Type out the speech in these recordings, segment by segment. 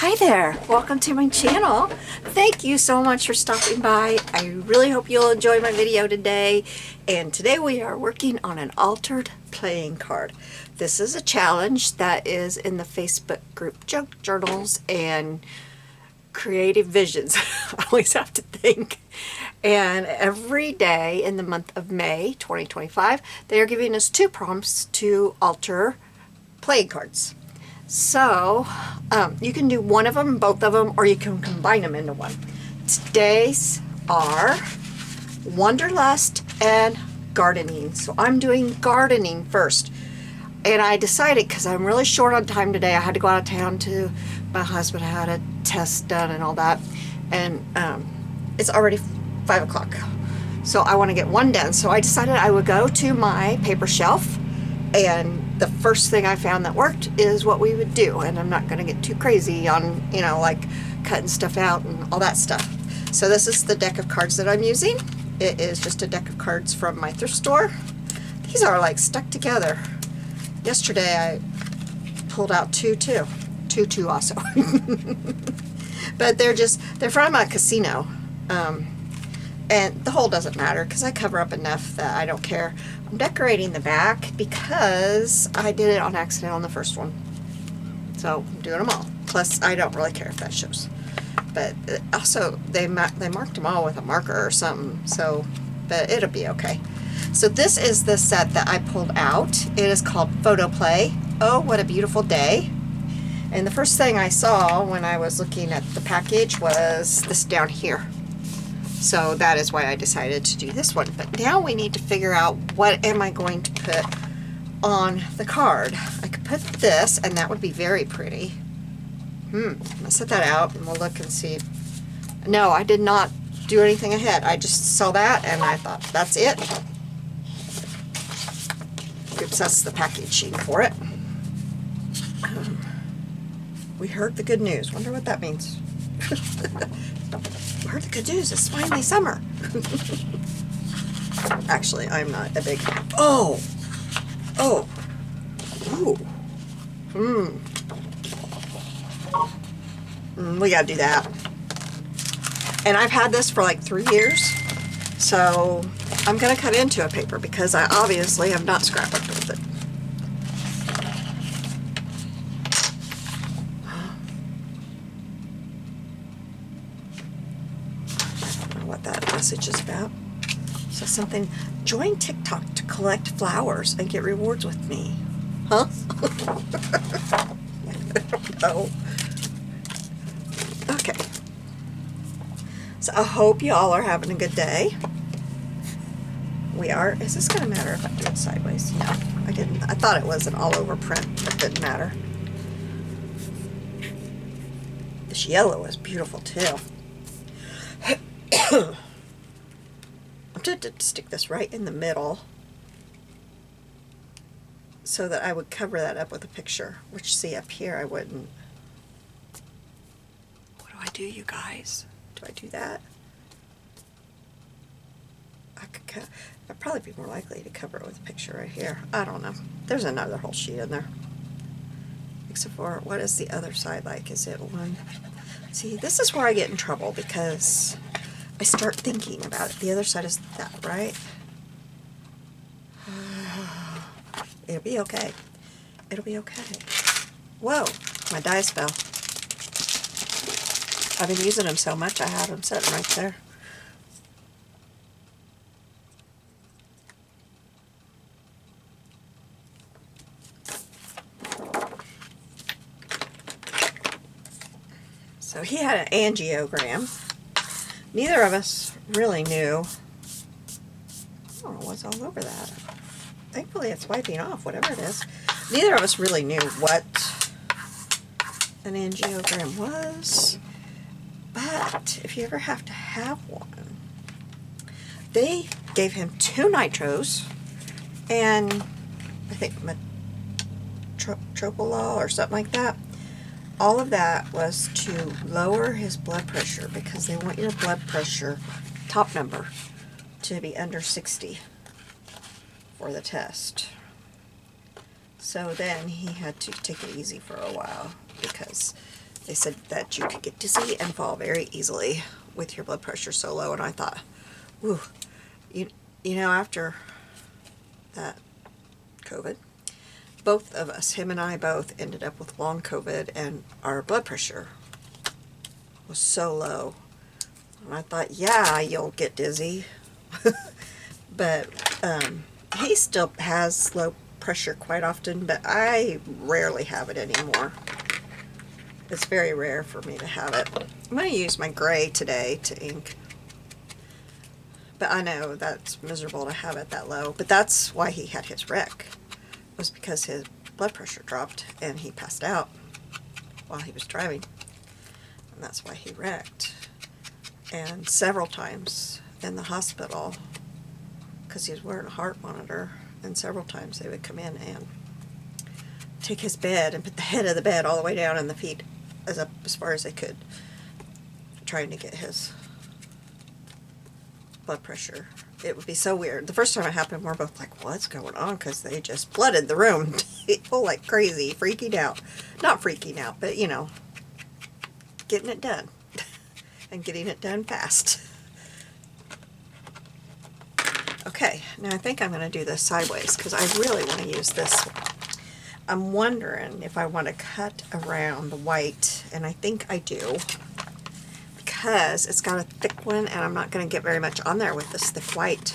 Hi there, welcome to my channel. Thank you so much for stopping by. I really hope you'll enjoy my video today. And today we are working on an altered playing card. This is a challenge that is in the Facebook group Junk Journals and Creative Visions. I always have to think. And every day in the month of May 2025, they are giving us 2 prompts to alter playing cards. So you can do one of them, both of them, or you can combine them into one. Today's are Wanderlust and Gardening. So I'm doing gardening first. And I decided, because I'm really short on time today, I had to go out of town to my husband had a test done and all that. And it's already 5 o'clock. So I want to get one done. So I decided I would go to my paper shelf, and the first thing I found that worked is what we would do. And I'm not going to get too crazy on, you know, like cutting stuff out and all that stuff. So this is the deck of cards that I'm using. It is just a deck of cards from my thrift store. These are like stuck together. Yesterday I pulled out two also. But they're from a casino. And the whole doesn't matter because I cover up enough that I don't care. I'm decorating the back because I did it on accident on the first one. So I'm doing them all. Plus, I don't really care if that shows. But also, they marked them all with a marker or something. So, but it'll be okay. So this is the set that I pulled out. It is called Photo Play. Oh, what a beautiful day. And the first thing I saw when I was looking at the package was this down here. So that is why I decided to do this one. But now we need to figure out what am I going to put on the card. I could put this, and that would be very pretty. I'll set that out and we'll look and see. No, I did not do anything ahead. I just saw that and I thought, that's it. Oops, that's the packaging for it. We heard the good news. Wonder what that means. We heard the good news. It's finally summer. Actually, I'm not a big... Oh! Ooh. We gotta do that. And I've had this for like 3 years. So I'm gonna cut into a paper because I obviously have not scrapbooked with it. That message is about. So something, join TikTok to collect flowers and get rewards with me. Huh? I don't know. Okay. So I hope you all are having a good day. We are. Is this going to matter if I do it sideways? No, I didn't. I thought it was an all over print, but it didn't matter. This yellow is beautiful too. I'm tempted to stick this right in the middle so that I would cover that up with a picture, which, see, up here I wouldn't. What do I do, you guys? Do I do that? I'd probably be more likely to cover it with a picture right here. I don't know. There's another whole sheet in there. Except for, what is the other side like? Is it one? See, this is where I get in trouble because I start thinking about it. The other side is that, right? It'll be okay. It'll be okay. Whoa, my dice fell. I've been using them so much I had them sitting right there. So he had an angiogram. Neither of us really knew. Oh, it was all over that. Thankfully it's wiping off, whatever it is. Neither of us really knew what an angiogram was. But if you ever have to have one, they gave him 2 nitros and I think Metoprolol or something like that. All of that was to lower his blood pressure because they want your blood pressure, top number, to be under 60 for the test. So then he had to take it easy for a while because They said that you could get dizzy and fall very easily with your blood pressure so low, and I thought, ooh, you know, after that COVID, both of us, him and I both, ended up with long COVID, and our blood pressure was so low. And I thought, yeah, you'll get dizzy. But he still has low pressure quite often, but I rarely have it anymore. It's very rare for me to have it. I'm going to use my gray today to ink. But I know that's miserable to have it that low. But that's why he had his wreck. Was because his blood pressure dropped and he passed out while he was driving. And that's why he wrecked. And several times in the hospital, because he was wearing a heart monitor, and several times they would come in and take his bed and put the head of the bed all the way down and the feet up as far as they could, trying to get his blood pressure. It would be so weird. The first time it happened, we're both like, what's going on? Because they just flooded the room. People like crazy, freaking out. Not freaking out, but you know, getting it done. And getting it done fast. Okay, now I think I'm going to do this sideways because I really want to use this one. I'm wondering if I want to cut around the white, and I think I do, because it's got a thick one, and I'm not going to get very much on there with this thick white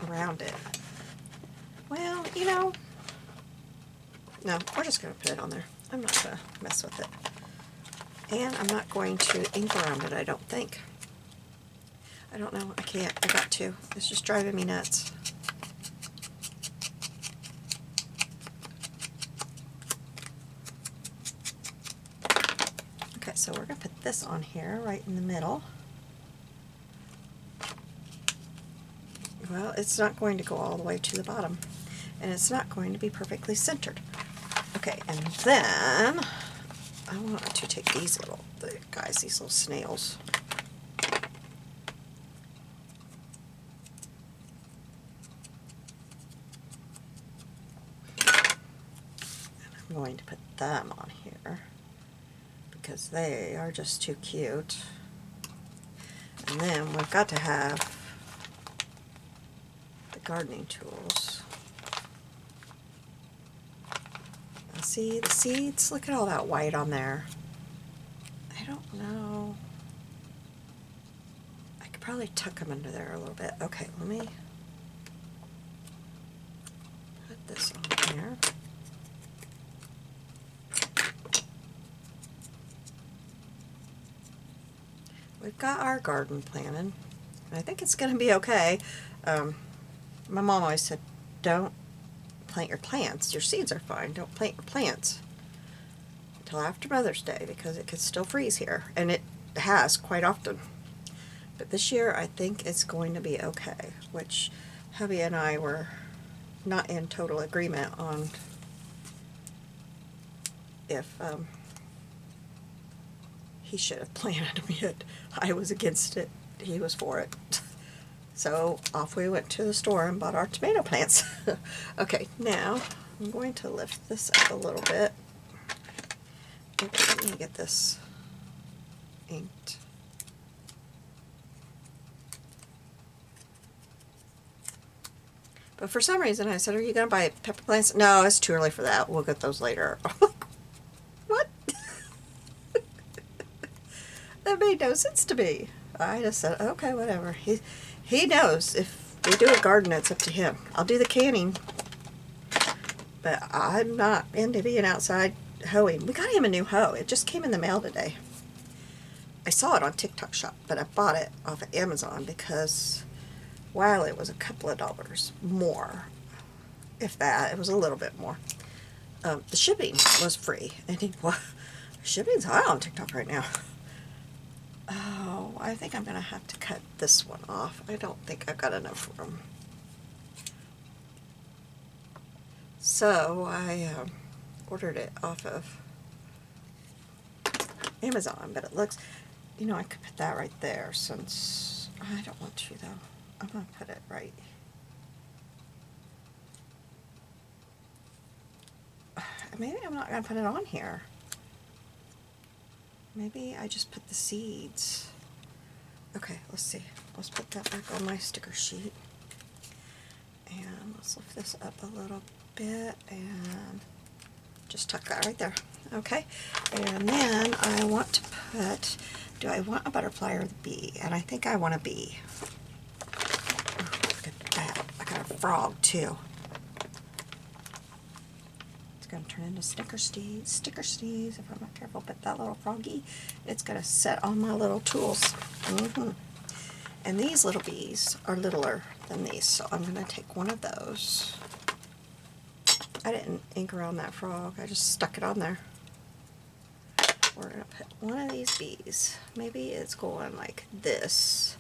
around it. Well, you know, no, we're just going to put it on there. I'm not going to mess with it. And I'm not going to ink around it, I don't think. I don't know. I can't. I got to. It's just driving me nuts. Okay, so we're going to put this on here right in the middle. Well, it's not going to go all the way to the bottom, and it's not going to be perfectly centered. Okay, and then I want to take these little guys, these little snails. I'm going to put them on here because they are just too cute. And then we've got to have the gardening tools. Now see the seeds? Look at all that white on there. I don't know. I could probably tuck them under there a little bit. Okay, let me put this on here. We've got our garden planted. I think it's going to be okay. My mom always said, don't plant your plants. Your seeds are fine. Don't plant your plants until after Mother's Day because it could still freeze here. And it has quite often. But this year I think it's going to be okay, which hubby and I were not in total agreement on if he should have planted them yet. I was against it. He was for it. So off we went to the store and bought our tomato plants. Okay, now I'm going to lift this up a little bit. Okay, let me get this inked. But for some reason I said, are you going to buy pepper plants? No, it's too early for that. We'll get those later. What? That made no sense to me. I just said, okay, whatever. He knows if we do a garden, it's up to him. I'll do the canning, but I'm not into being outside hoeing. We got him a new hoe. It just came in the mail today. I saw it on TikTok Shop, but I bought it off of Amazon because while it was a couple of dollars more, if that, it was a little bit more, the shipping was free. And shipping's high on TikTok right now. Oh, I think I'm going to have to cut this one off. I don't think I've got enough room. So I ordered it off of Amazon, but it looks, you know, I could put that right there since I don't want to though. I'm going to put it right. I maybe I'm not going to put it on here. Maybe I just put the seeds. Okay, let's see. Let's put that back on my sticker sheet. And let's lift this up a little bit and just tuck that right there. Okay, and then I want to put, do I want a butterfly or the bee? And I think I want a bee. Ooh, look at that. I got a frog too. It's going to turn into sticker steeds if I'm not careful. But that little froggy, it's going to sit on my little tools. And these little bees are littler than these, so I'm going to take one of those. I didn't ink around that frog, I just stuck it on there. We're going to put one of these bees. Maybe it's going like this.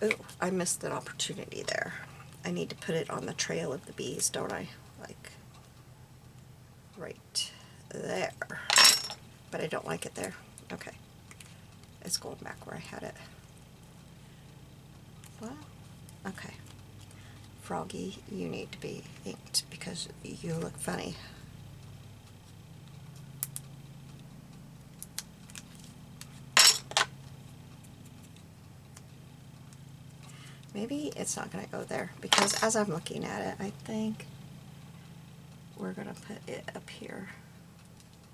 Oh, I missed an opportunity there. I need to put it on the trail of the bees, don't I? Like right there. But I don't like it there. Okay. It's going back where I had it. Well, okay. Froggy, you need to be inked because you look funny. Maybe it's not going to go there because as I'm looking at it, I think we're going to put it up here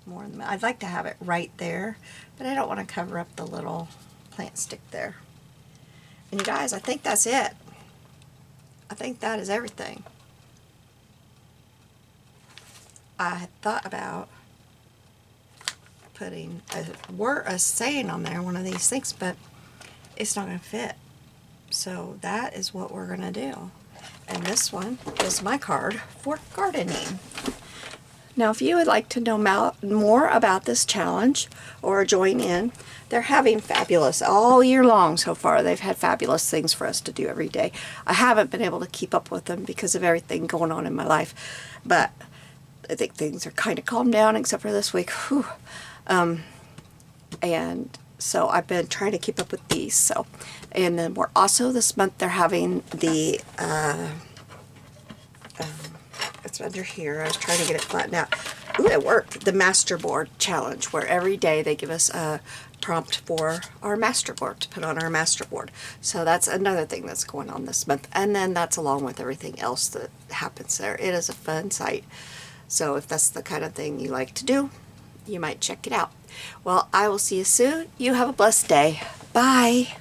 more in the middle. I'd like to have it right there, but I don't want to cover up the little plant stick there. And you guys, I think that's it. I think that is everything. I had thought about putting a saying on there, one of these things, but it's not going to fit. So that is what we're going to do. And this one is my card for gardening. Now, if you would like to know more about this challenge or join in, they're having fabulous all year long so far. They've had fabulous things for us to do every day. I haven't been able to keep up with them because of everything going on in my life, but I think things are kind of calmed down except for this week. Whew. And so I've been trying to keep up with these. So, and then we're also this month they're having the it's under here. I was trying to get it flattened out. Ooh, it worked. The Masterboard Challenge, where every day they give us a prompt for our masterboard to put on our masterboard. So that's another thing that's going on this month. And then that's along with everything else that happens there. It is a fun site. So if that's the kind of thing you like to do, you might check it out. Well, I will see you soon. You have a blessed day. Bye.